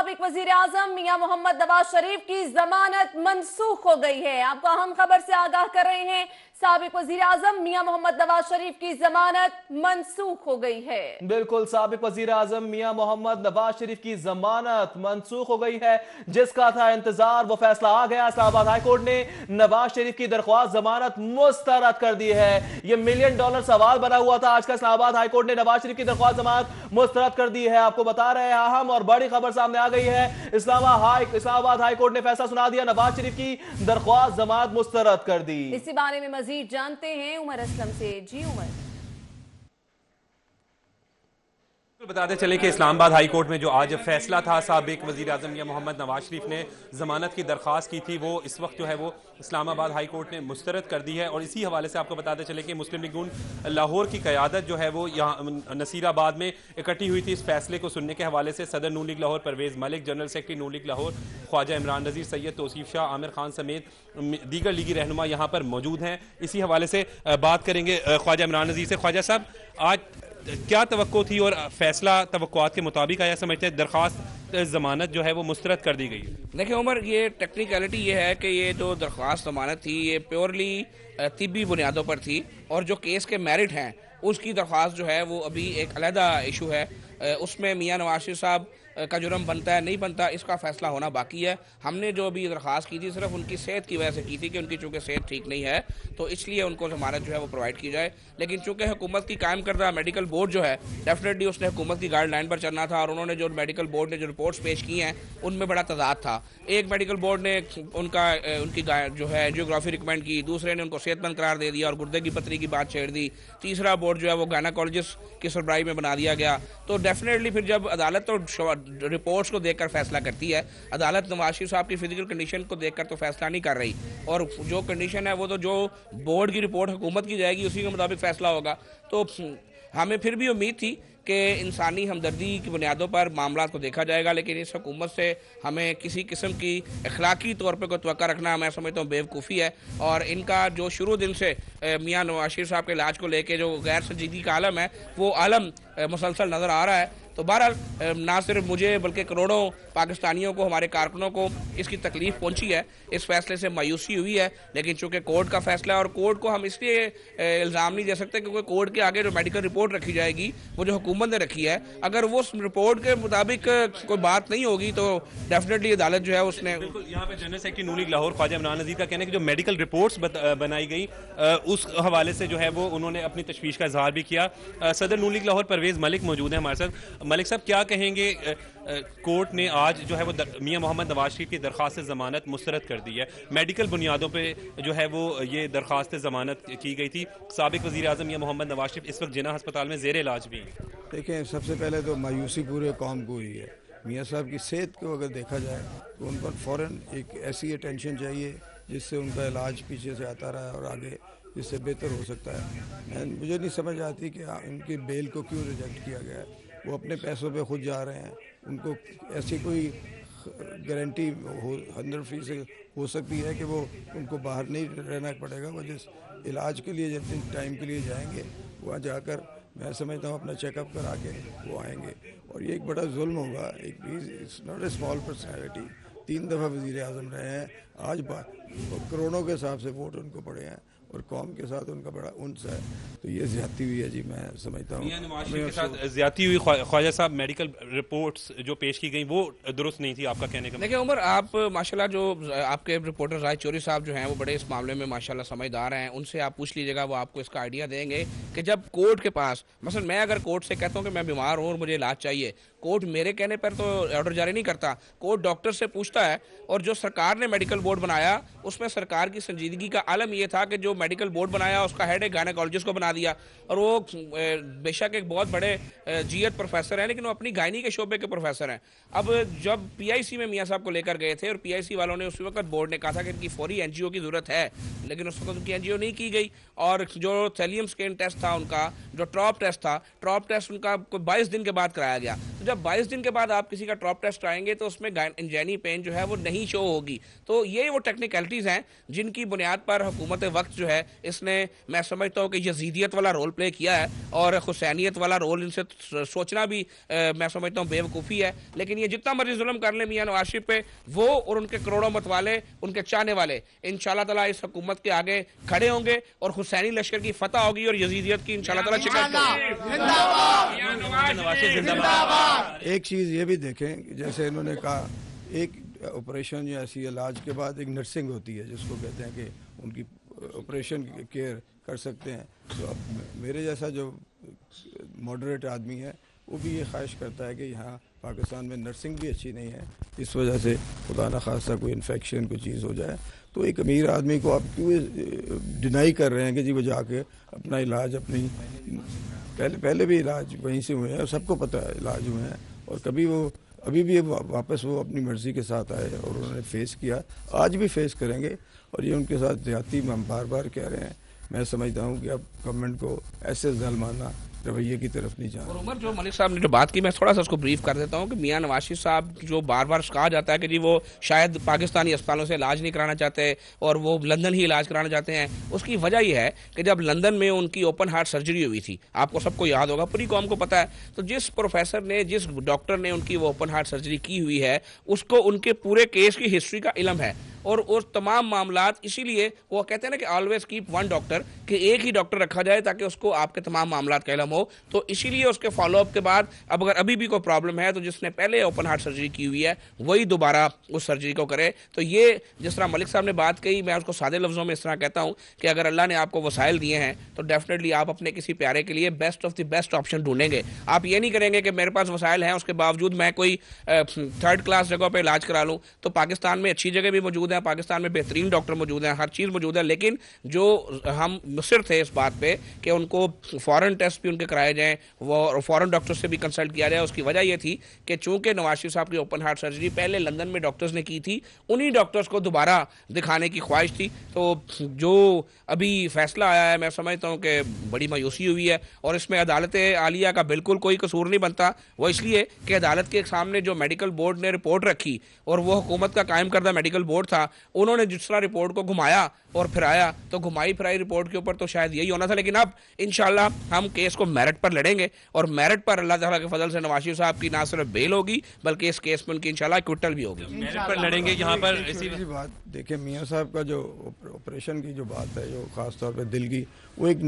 साबिक वजीर आजम मियां मोहम्मद नवाज शरीफ की जमानत मनसूख हो गई है। आपको अहम खबर से आगाह कर रहे हैं, साबिक वजीर आजम मियां मोहम्मद नवाज शरीफ की जमानत मनसूख हो गई है। बिल्कुल, साबिक वजीर आजम मियां मोहम्मद नवाज शरीफ की जमानत मनसूख हो गई है। जिसका था इंतजार वो फैसला आ गया। इस्लामाबाद हाईकोर्ट ने नवाज शरीफ की दरख्वास्त जमानत मुस्तरद कर दी है। यह $1 मिलियन सवाल बना हुआ था। आज का इस्लामाबाद हाईकोर्ट ने नवाज शरीफ की दरख्वास्त जमानत मुस्तरद कर दी है। आपको बता रहे हैं, अहम और बड़ी खबर सामने आ गई है। इस्लामाबाद हाईकोर्ट ने फैसला सुना दिया, नवाज शरीफ की दरख्वास्त जमानत मुस्तरद कर दी। इसी बारे में मजीद जानते हैं उमर असलम से। जी उमर। बताते चले कि इस्लामाबाद हाई कोर्ट में जो आज फैसला था, साबिक वजीर आजम या मोहम्मद नवाज शरीफ ने जमानत की दरख्वास्त की थी, वो इस वक्त जो है वो इस्लामाबाद हाई कोर्ट ने मुस्तरद कर दी है। और इसी हवाले से आपको बताते चले कि मुस्लिम लीग नून लाहौर की क़यादत जो है वो यहाँ नसीराबाद में इकट्ठी हुई थी। इस फैसले को सुनने के हवाले से सदर Noon league Lahore Parvez Malik, general secretary Noon league Lahore Khwaja Imran Nazir, Syed Tauseef Shah, Aamir Khan समेत दीगर लीगी रहनुमा यहाँ पर मौजूद हैं। इसी हवाले से बात करेंगे ख्वाजा इमरान नज़ीर से। ख्वाजा साहब, आज क्या तवक्को थी और फैसला तवक्कुआत के मुताबिक आया? समझते हैं दरख्वास्त जमानत जो है वो मुस्तरद कर दी गई। देखिए उमर, ये टेक्निकलिटी ये है कि ये जो दरख्वास्त जमानत थी ये प्योरली तिब्बी बुनियादों पर थी, और जो केस के मेरिट हैं उसकी दरख्वास्त जो है वो अभी एक अलहदा इशू है। उसमें मियां नवाज शरीफ साहब का जुर्म बनता है नहीं बनता, इसका फैसला होना बाकी है। हमने जो अभी दरख्वास्त की थी सिर्फ उनकी सेहत की वजह से की थी कि उनकी चूँकि सेहत ठीक नहीं है, तो इसलिए उनको जमानत जो है वो प्रोवाइड की जाए। लेकिन चूँकि हुकूमत की कायम करदा मेडिकल बोर्ड जो है, डेफिनेटली उसने हुकूमत की गाइडलाइन पर चलना था, और उन्होंने जो मेडिकल बोर्ड ने जो रिपोर्ट्स पेश की हैं उनमें बड़ा तजाद था। एक मेडिकल बोर्ड ने उनकी जो है एंजियोग्राफी रिकमेंड की, दूसरे ने उनको सेहतमंद करार दे दिया और गुर्दे की पथरी की बात छेड़ दी, तीसरा बोर्ड जो है वो गायनाकोलॉजिस्ट की सरबराही में बना दिया गया। तो डेफिनेटली फिर जब अदालत तो रिपोर्ट्स को देखकर फैसला करती है, अदालत नवाज शरीफ साहब की फिजिकल कंडीशन को देखकर तो फैसला नहीं कर रही, और जो कंडीशन है वो तो जो बोर्ड की रिपोर्ट हुकूमत की जाएगी उसी के मुताबिक फैसला होगा। तो हमें फिर भी उम्मीद थी कि इंसानी हमदर्दी की बुनियादों पर मामला को देखा जाएगा, लेकिन इस हुकूमत से हमें किसी किस्म की अखलाकी तौर पर कोई तवक्का रखना मैं समझता हूँ बेवकूफ़ी है। और इनका जो शुरू दिन से मियां नवाज शरीफ साहब के इलाज को लेके जो गैर संजीदगी का आलम है वो आलम मुसलसल नज़र आ रहा है। तो बहरहाल ना सिर्फ मुझे बल्कि करोड़ों पाकिस्तानियों को, हमारे कारकुनों को इसकी तकलीफ पहुंची है, इस फैसले से मायूसी हुई है। लेकिन चूंकि कोर्ट का फैसला है, और कोर्ट को हम इसलिए इल्ज़ाम नहीं दे सकते क्योंकि कोर्ट के आगे जो मेडिकल रिपोर्ट रखी जाएगी वो जो हुकूमत ने रखी है, अगर वो उस रिपोर्ट के मुताबिक कोई बात नहीं होगी तो डेफिनेटली अदालत जो है उसने यहाँ पे general secretary Noon league Lahore Khwaja Imran नज़ीर का कहना है कि जो मेडिकल रिपोर्ट्स बनाई गई उस हवाले से जो है वो उन्होंने अपनी तशवीश का इजहार भी किया। सदर नून लीग लाहौर परवेज़ मलिक मौजूद है हमारे साथ। मलिक साहब, क्या कहेंगे? कोर्ट ने आज जो है वो मियां मोहम्मद नवाज शरीफ की दरख्वास्त जमानत मुस्तरद कर दी है। मेडिकल बुनियादों पे जो है वो ये दरख्वास्त जमानत की गई थी। साबिक वज़ीर आज़म मियां मोहम्मद नवाज शरीफ इस वक्त जिन्ना अस्पताल में ज़ेर इलाज भी है। देखें, सबसे पहले तो मायूसी पूरे कौम को हुई है। मियाँ साहब की सेहत को अगर देखा जाए तो उन पर फ़ौरन एक ऐसी अटेंशन चाहिए जिससे उनका इलाज पीछे से आता रहा और आगे जिससे बेहतर हो सकता है। मुझे नहीं समझ आती कि उनकी बेल को क्यों रिजेक्ट किया गया है। वो अपने पैसों पे खुद जा रहे हैं, उनको ऐसी कोई गारंटी 100% हो सकती है कि वो उनको बाहर नहीं रहना पड़ेगा। वो जिस इलाज के लिए जितने टाइम के लिए जाएंगे वहाँ जाकर मैं समझता हूँ अपना चेकअप करा के वो आएंगे। और ये एक बड़ा जुल्म होगा। It's not a small personality, 3 दफ़ा वज़ीर आज़म रहे हैं, आज करोड़ों के हिसाब से वोट उनको पड़े हैं और कौम के साथ उनका बड़ा उन्स है। तो ये ज़्यादती हुई है जी, मैं समझता हूँ नवाज शरीफ के साथ ज़्यादती हुई। ख्वाजा साहब, मेडिकल रिपोर्ट्स जो पेश की गई वो दुरुस्त नहीं थी, आपका कहने का? देखिए उमर, आप माशाल्लाह जो आपके रिपोर्टर राय चौरी साहब जो हैं वो बड़े इस मामले में माशाल्लाह समझदार हैं, उनसे आप पूछ लीजिएगा, वो आपको इसका आइडिया देंगे कि जब कोर्ट के पास मसलन मैं अगर कोर्ट से कहता हूँ कि मैं बीमार हूँ और मुझे इलाज चाहिए, कोर्ट मेरे कहने पर तो ऑर्डर जारी नहीं करता, कोर्ट डॉक्टर से पूछता है। और जो सरकार ने मेडिकल बोर्ड बनाया उसमें सरकार की संजीदगी का आलम ये था कि जो मेडिकल बोर्ड बनाया उसका हेड एक गायनेकोलॉजिस्ट को बना दिया, और वो बेशक एक बहुत बड़े जीएत प्रोफेसर हैं लेकिन वो अपनी गायनी के शोबे के प्रोफेसर हैं। अब जब पीआईसी में मियां साहब को लेकर गए थे और पीआईसी वालों ने उस वक्त बोर्ड ने कहा था कि इनकी फौरी एनजीओ की ज़रूरत है, लेकिन उस वक्त उनकी एनजीओ नहीं की गई। और जो थैलियम स्कैन टेस्ट था उनका, जो ट्रॉप टेस्ट था, ट्रॉप टेस्ट उनका 22 दिन के बाद कराया गया। तो जब 22 दिन के बाद आप किसी का ट्रॉप टेस्ट कराएंगे तो उसमें इंजैनी पेन जो है वो नहीं शो होगी। तो ये वो टेक्निकलिटीज़ हैं जिनकी बुनियाद पर हुकूमत वक्त जो है इसने, मैं समझता हूँ कि यजीदियत वाला रोल प्ले किया है और हुसैनियत वाला रोल इनसे सोचना भी मैं समझता हूँ बेवकूफ़ी है। लेकिन ये जितना मर्जी जुल्म कर ले मियां नवाज शरीफ पे, वो और उनके करोड़ों मत वाले, उनके चाहने वाले इंशाल्लाह ताला इस हुकूमत के आगे खड़े होंगे और हुसैनी लश्कर की फतह होगी और यजीदियत की इंशाल्लाह ताला शिकस्त होगी। एक चीज़ ये भी देखें कि जैसे इन्होंने कहा, एक ऑपरेशन या ऐसी इलाज के बाद एक नर्सिंग होती है जिसको कहते हैं कि उनकी ऑपरेशन केयर कर सकते हैं। तो अब मेरे जैसा जो मॉडरेट आदमी है वो भी ये ख्वाहिश करता है कि यहाँ पाकिस्तान में नर्सिंग भी अच्छी नहीं है, इस वजह से खुदा न खास्ता कोई इन्फेक्शन कोई चीज़ हो जाए। तो एक अमीर आदमी को आप क्यों डिनाई कर रहे हैं कि जी वो जाके अपना इलाज अपनी पहले भी इलाज वहीं से हुए हैं और सबको पता है इलाज हुए हैं, और कभी वो अभी भी वापस वो अपनी मर्ज़ी के साथ आए और उन्होंने फेस किया, आज भी फेस करेंगे। और ये उनके साथ ज़्यादती हम बार बार कह रहे हैं। मैं समझता हूँ कि अब गवर्नमेंट को ऐसे ज़ालिमाना रवैये की तरफ नहीं जाना। और उमर, जो मलिक साहब ने जो बात की, मैं थोड़ा सा उसको ब्रीफ कर देता हूँ कि मियां नवाज शरीफ साहब जो बार बार कहा जाता है कि जी वो शायद पाकिस्तानी अस्पतालों से इलाज नहीं कराना चाहते और वो लंदन ही इलाज कराना चाहते हैं, उसकी वजह यह है कि जब लंदन में उनकी ओपन हार्ट सर्जरी हुई थी, आपको सबको याद होगा, पूरी कौम को पता है, तो जिस प्रोफेसर ने, जिस डॉक्टर ने उनकी वो ओपन हार्ट सर्जरी की हुई है, उसको उनके पूरे केस की हिस्ट्री का इल्म है और तमाम मामलात, इसीलिए वो कहते हैं ना कि ऑलवेज कीप वन डॉक्टर, कि एक ही डॉक्टर रखा जाए ताकि उसको आपके तमाम मामलात का इल्म हो। तो इसीलिए उसके फॉलोअप के बाद अब अगर अभी भी कोई प्रॉब्लम है तो जिसने पहले ओपन हार्ट सर्जरी की हुई है वही दोबारा उस सर्जरी को करे। तो ये जिस तरह मलिक साहब ने बात कही, मैं उसको सादे लफ्ज़ों में इस तरह कहता हूँ कि अगर अल्लाह ने आपको वसाइल दिए हैं तो डेफिनेटली आप अपने किसी प्यारे के लिए best of the best option ढूंढेंगे। आप ये नहीं करेंगे कि मेरे पास वसाइल हैं उसके बावजूद मैं कोई थर्ड क्लास जगह पर इलाज करा लूँ। तो पाकिस्तान में अच्छी जगह भी मौजूद है, पाकिस्तान में बेहतरीन डॉक्टर मौजूद हैं, हर चीज़ मौजूद है, लेकिन जो हम मुसर थे इस बात पे कि उनको फ़ॉरेन टेस्ट भी उनके कराए जाएँ, वो फ़ॉरेन डॉक्टर से भी कंसल्ट किया जाए। उसकी वजह ये थी कि चूंकि नवाज शरीफ साहब की ओपन हार्ट सर्जरी पहले लंदन में डॉक्टर्स ने की थी, उन्हीं डॉक्टर्स को दोबारा दिखाने की ख्वाहिश थी। तो जो अभी फैसला आया है, मैं समझता हूँ कि बड़ी मायूसी हुई है और इसमें अदालत आलिया का बिल्कुल कोई कसूर नहीं बनता। वो इसलिए कि अदालत के सामने जो मेडिकल बोर्ड ने रिपोर्ट रखी और वो हुकूमत का कायम करदा मेडिकल बोर्ड था, उन्होंने जिस तरह रिपोर्ट को घुमाया और फिराया, तो घुमाई फिराई रिपोर्ट के ऊपर तो शायद यही होना था। लेकिन अब इंशाल्लाह हम केस को मेरिट पर लड़ेंगे और मेरिट पर अल्लाह ताला के फजल से नवाज शरीफ साहब की ना सिर्फ बेल होगी बल्कि इस केस में उनकी इंशाल्लाह एक्विटल भी होगी। मेरिट पर लड़ेंगे यहाँ पर इसी बात देखिए, मियाँ साहब का जो ऑपरेशन की जो बात है, जो ख़ास तौर पर दिल की, वो एक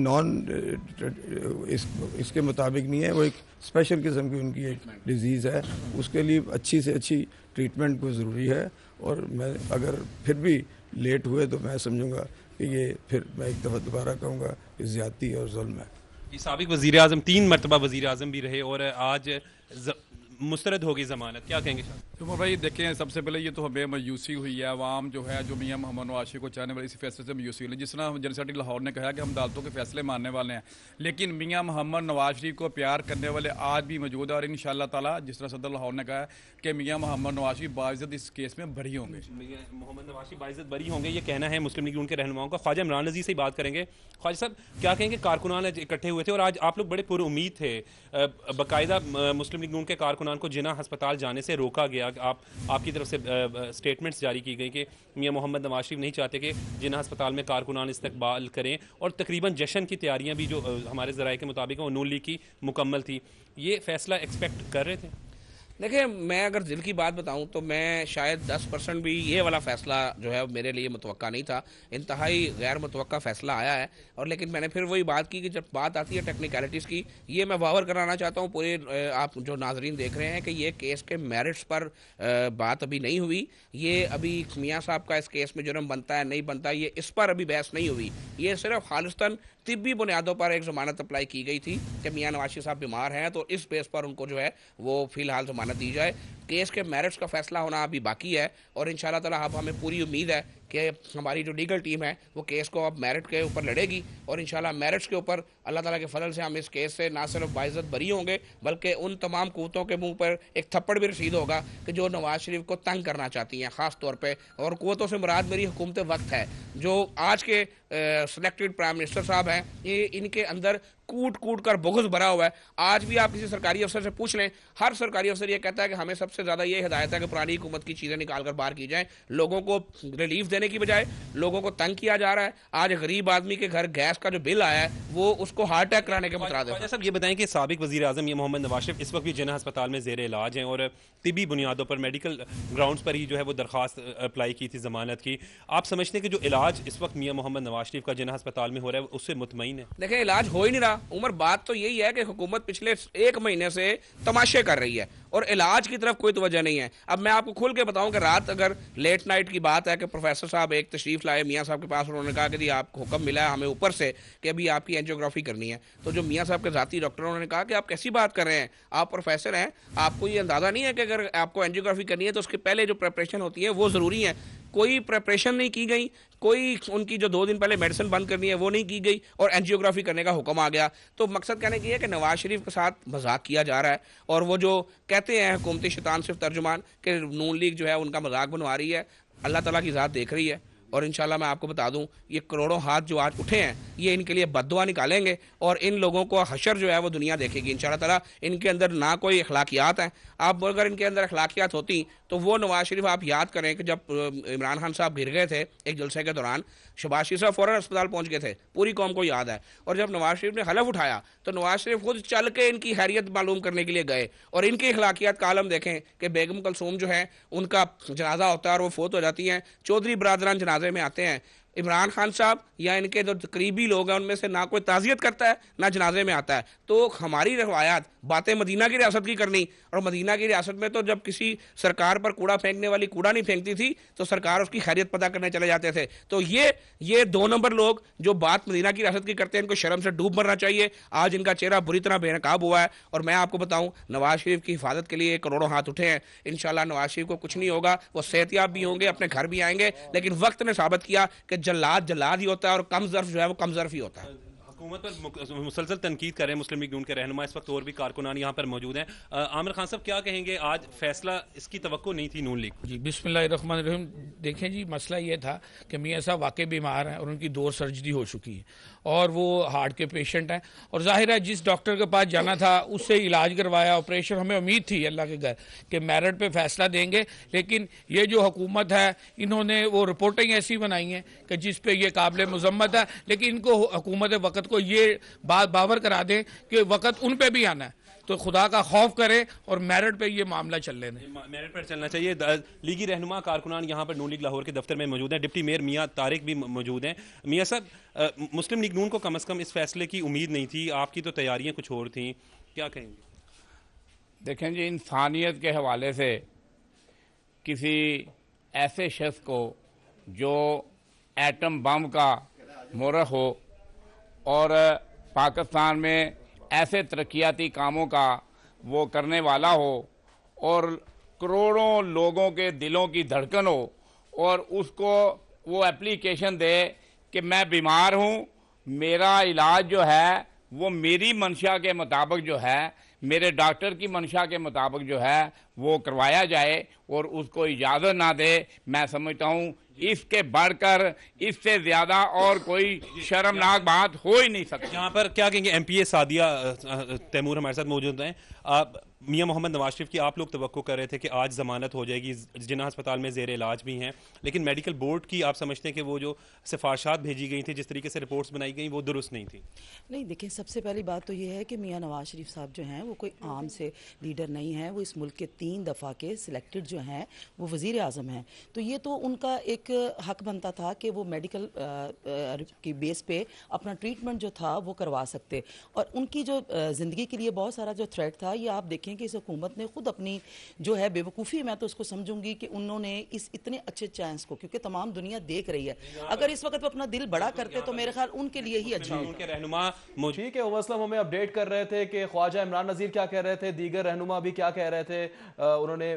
इसके मुताबिक नहीं है, वो एक स्पेशल किस्म की उनकी एक डिजीज़ है, उसके लिए अच्छी से अच्छी ट्रीटमेंट को ज़रूरी है। और मैं अगर फिर भी लेट हुए तो मैं समझूंगा कि ये फिर मैं एक दफ़ा दोबारा कहूँगा कि ज़्यादती और जुल्म है। साबिक वज़ीर आज़म 3 मरतबा वज़ीर आज़म भी रहे और आज मुस्तरद होगी ज़मानत, क्या कहेंगे? तो भाई देखें, सबसे पहले ये तो हमें मायूसी हुई है, आवाम जो है जो मियां मोहम्मद नवाज शरीफ को चाहने वाले इसी फैसले से मायूसी हुई। जिस तरह जनरल लाहौर ने कहा कि हम अदालतों के फैसले मानने वाले हैं, लेकिन मियां मोहम्मद नवाज शरीफ को प्यार करने वाले आज भी मौजूद है और इंशाअल्लाह ताला जिस तरह सदर लाहौर ने कहा कि मियां मोहम्मद नवाज शरीफ बाइज़्ज़त इस केस में बरी होंगे। मोहम्मद नवाज शरीफ बाइज़्ज़त बरी होंगे, ये कहना है मुस्लिम लीग उनके रहनुमाओं का। ख्वाजा इमरान अजीज़ से बात करेंगे। ख्वाजा साहब, क्या कहेंगे? कारकुनान इकट्ठे हुए थे और आज आप लोग बड़े पुरुम्मीद थे, बाकायदा मुस्लिम लीग के कारकुनान को जिन्ना अस्पताल जाने से रोका गया, आपकी तरफ से स्टेटमेंट्स जारी की गई कि मियां मोहम्मद नवाज शरीफ नहीं चाहते कि जिन्ना अस्पताल में कारकुनान इस्तकबाल करें, और तकरीबन जश्न की तैयारियां भी जो हमारे ज़राए के मुताबिक वो नून लीग की मुकम्मल थी। ये फैसला एक्सपेक्ट कर रहे थे? देखिए, मैं अगर दिल की बात बताऊं तो मैं शायद 10% भी ये वाला फ़ैसला जो है मेरे लिए मुतवक्का नहीं था, इंतहाई गैर मुतवक्का फ़ैसला आया है। और लेकिन मैंने फिर वही बात की कि जब बात आती है टेक्निकलिटीज़ की, ये मैं वावर कराना चाहता हूँ पूरे आप जो नाजरीन देख रहे हैं कि ये केस के मेरिट्स पर बात अभी नहीं हुई। ये अभी मियाँ साहब का इस केस में जुर्म बनता है नहीं बनता, ये इस पर अभी बहस नहीं हुई। ये सिर्फ खालिस्तन तिब्बी बुनियादों पर एक ज़मानत अप्लाई की गई थी कि मियाँ नवाज शरीफ साहब बीमार हैं, तो इस बेस पर उनको जो है वो फ़िलहाल ज़मानत दी जाए। केस के मेरिट्स का फैसला होना अभी बाकी है और इंशाल्लाह ताला अब हमें पूरी उम्मीद है कि हमारी जो लीगल टीम है वो केस को अब मेरिट के ऊपर लड़ेगी और इंशाल्लाह मेरिट्स के ऊपर अल्लाह ताला के फजल से हम इस केस से ना सिर्फ बाइज़्ज़त बरी होंगे बल्कि उन तमाम कुव्वतों के मुंह पर एक थप्पड़ भी रसीद होगा कि जो नवाज शरीफ को तंग करना चाहती हैं ख़ास तौर पर। और कुव्वतों से मुराद मेरी हुकूमत वक्त है, जो आज के सिलेक्टेड प्राइम मिनिस्टर साहब हैं, ये इनके अंदर कूट कूट कर बुग़्ज़ भरा हुआ है। आज भी आप किसी सरकारी अफसर से पूछ लें, हर सरकारी अफसर ये कहता है कि हमें सबसे ज़्यादा ये हिदायत है कि पुरानी हुकूमत की चीज़ें निकाल कर बाहर की जाएँ। लोगों को रिलीफ देने की बजाय लोगों को तंग किया जा रहा है। आज गरीब आदमी के घर गैस का जो बिल आया है वो उसको हार्ट अटैक कराने के मुतरादिफ है। साहब ये बताएं कि साबिक वज़ीर आज़म मियां मोहम्मद नवाज शरीफ इस वक्त भी जिन्ना अस्पताल में ज़ेर इलाज हैं और तिबी बुनियादों पर मेडिकल ग्राउंड्स पर ही जो है वो दरख्वास्त अप्लाई की थी ज़मानत की। आप समझते हैं कि जो इलाज इस वक्त मियां मोहम्मद नवाज शरीफ का जिन्ना अस्पताल में हो रहा है उससे मुतमईन है? देखें, इलाज हो ही नहीं रहा उमर। बात तो यही है कि हुकूमत पिछले 1 महीने से तमाशे कर रही है और इलाज की तरफ कोई तवज्जो नहीं है। अब मैं आपको खुल के बताऊं कि रात अगर लेट नाइट की बात है कि प्रोफेसर साहब एक तशरीफ़ लाए मियाँ साहब के पास, उन्होंने कहा कि जी आपको हुक्म मिला है हमें ऊपर से कि अभी आपकी एंजियोग्राफी करनी है। तो जो मियाँ साहब के ज़ाती डॉक्टर उन्होंने कहा कि आप कैसी बात कर रहे हैं, आप प्रोफेसर हैं, आपको ये अंदाज़ा नहीं है कि अगर आपको एंजियोग्राफी करनी है तो उसके पहले जो प्रिपरेशन होती है वो ज़रूरी है। कोई प्रिपरेशन नहीं की गई, कोई उनकी जो 2 दिन पहले मेडिसिन बंद करनी है वो नहीं की गई और एंजियोग्राफी करने का हुक्म आ गया। तो मकसद कहने की है कि नवाज शरीफ के साथ मजाक किया जा रहा है और वो जो कहते हैं हुकूमती शैतान सिर्फ तर्जुमान कि नून लीग जो है उनका मजाक बनवा रही है, अल्लाह ताला की ज़ात देख रही है। और इंशाल्लाह मैं आपको बता दूं, ये करोड़ों हाथ जो आज उठे हैं ये इनके लिए बद्दुआ निकालेंगे और इन लोगों को हशर जो है वो दुनिया देखेगी इंशाल्लाह ताला। इनके अंदर ना कोई अखलाकियात हैं। आप अगर इनके अंदर अखलाकियात होती तो वो नवाज शरीफ, आप याद करें कि जब इमरान खान साहब गिर गए थे एक जलसे के दौरान, शहबाज शरीफ साहब फ़ौरन अस्पताल पहुंच गए थे, पूरी कौम को याद है। और जब नवाज शरीफ ने हलफ उठाया तो नवाज शरीफ खुद चल के इनकी खैरियत मालूम करने के लिए गए और इनकी अखलाकियात का आलम देखें कि बेगम कलसूम जो है उनका जनाजा होता है और वो फोत हो जाती हैं, चौधरी बरादरान जनाजे में आते हैं। इमरान खान साहब या इनके जो करीबी लोग हैं उनमें से ना कोई ताज़ियत करता है ना जनाजे में आता है। तो हमारी रवायात बातें मदीना की रियासत की करनी, और मदीना की रियासत में तो जब किसी सरकार पर कूड़ा फेंकने वाली कूड़ा नहीं फेंकती थी तो सरकार उसकी खैरियत पता करने चले जाते थे। तो ये 2 नंबर लोग जो बात मदीना की रियासत की करते हैं इनको शर्म से डूब मरना चाहिए। आज इनका चेहरा बुरी तरह बेनकाब हुआ है और मैं आपको बताऊं नवाज शरीफ की हिफाजत के लिए करोड़ों हाथ उठे हैं। इंशाल्लाह नवाज शरीफ को कुछ नहीं होगा, वो सेहतियाब भी होंगे, अपने घर भी आएंगे। लेकिन वक्त ने साबित किया कि जल्लाद जल्लाद ही होता है और कम ज़र्फ जो है वो कम ज़र्फ ही होता है। हुकूमत पर मुसलसल तनकीद कर रहे हैं मुस्लिम लीग नून के रहनुमा, इस वक्त और भी कारकुनान यहाँ पर मौजूद हैं। आमिर खान साहब क्या कहेंगे, आज फैसला इसकी तवक्को नहीं थी नून लीग? जी बिस्मिल्लाहिर्रहमानिर्रहीम। देखें जी, मसला ये था कि मियाँ साहब वाकई बीमार हैं और उनकी 2 सर्जरी हो चुकी है और वो हार्ट के पेशेंट हैं और जाहिर है जिस डॉक्टर के पास जाना था उससे इलाज करवाया, ऑपरेशन। हमें उम्मीद थी अल्लाह के घर कि मेरिट पे फैसला देंगे, लेकिन ये जो हुकूमत है इन्होंने वो रिपोर्टें ऐसी बनाई हैं कि जिस पे ये काबिल मुज़म्मत है। लेकिन इनको हुकूमत वक़्त को ये बात बावर करा दें कि वक़्त उन पे भी आना है, तो खुदा का खौफ करें और मेरिट पे ये मामला चलने दें। मेरिट पर चलना चाहिए। लीगी रहनुमा कारकुनान यहाँ पर नून लीग लाहौर के दफ्तर में मौजूद हैं। डिप्टी मेयर मियाँ तारिक भी मौजूद हैं। मियाँ साहब, मुस्लिम लीग नून को कम अज़ कम इस फैसले की उम्मीद नहीं थी, आपकी तो तैयारियाँ कुछ और थी, क्या कहेंगे? देखें जी, इंसानियत के हवाले से किसी ऐसे शख्स को जो एटम बम का मोरख हो और पाकिस्तान में ऐसे तरक्याती कामों का वो करने वाला हो और करोड़ों लोगों के दिलों की धड़कन हो और उसको वो एप्लीकेशन दे कि मैं बीमार हूँ, मेरा इलाज जो है वो मेरी मंशा के मुताबिक जो है, मेरे डॉक्टर की मंशा के मुताबिक जो है वो करवाया जाए और उसको इजाज़त ना दे, मैं समझता हूँ इसके बढ़कर इससे ज़्यादा और कोई शर्मनाक बात हो ही नहीं सकती। यहाँ पर क्या कहेंगे, MPA सादिया तैमूर हमारे साथ मौजूद हैं। आप मियाँ मोहम्मद नवाज शरीफ की आप लोग तवक्को कर रहे थे कि आज ज़मानत हो जाएगी, जिन्ना अस्पताल में ज़ेर इलाज भी हैं, लेकिन मेडिकल बोर्ड की आप समझते हैं कि वो जो सिफारशात भेजी गई थी, जिस तरीके से रिपोर्ट्स बनाई गई, वो दुरुस्त नहीं थी? नहीं, देखिए, सबसे पहली बात तो ये है कि मियाँ नवाज शरीफ साहब जो हैं वो कोई आम से लीडर नहीं है। वो इस मुल्क के 3 दफ़ा के सिलेक्टेड जो हैं वो वज़ीर आज़म हैं। तो ये तो उनका एक हक बनता था कि वो मेडिकल की बेस पे अपना ट्रीटमेंट जो था वो करवा सकते। और उनकी जो ज़िंदगी के लिए बहुत सारा जो थ्रेट था, ये आप देखें कि इस हुकूमत ने खुद अपनी जो है बेवकूफ़ी, मैं तो उसको समझूंगी कि उन्होंने इस इतने अच्छे चांस को, क्योंकि तमाम दुनिया देख रही है, अगर इस वक्त अपना दिल बड़ा करते तो मेरे ख्याल उनके लिए ही अच्छा होता। उनके रहनुमा ठीक है, वसलम हमें अपडेट कर रहे थे कि ख्वाजा इमरान नज़ीर क्या कह रहे थे, दीगर रहनुमा भी क्या कह रहे थे। उन्होंने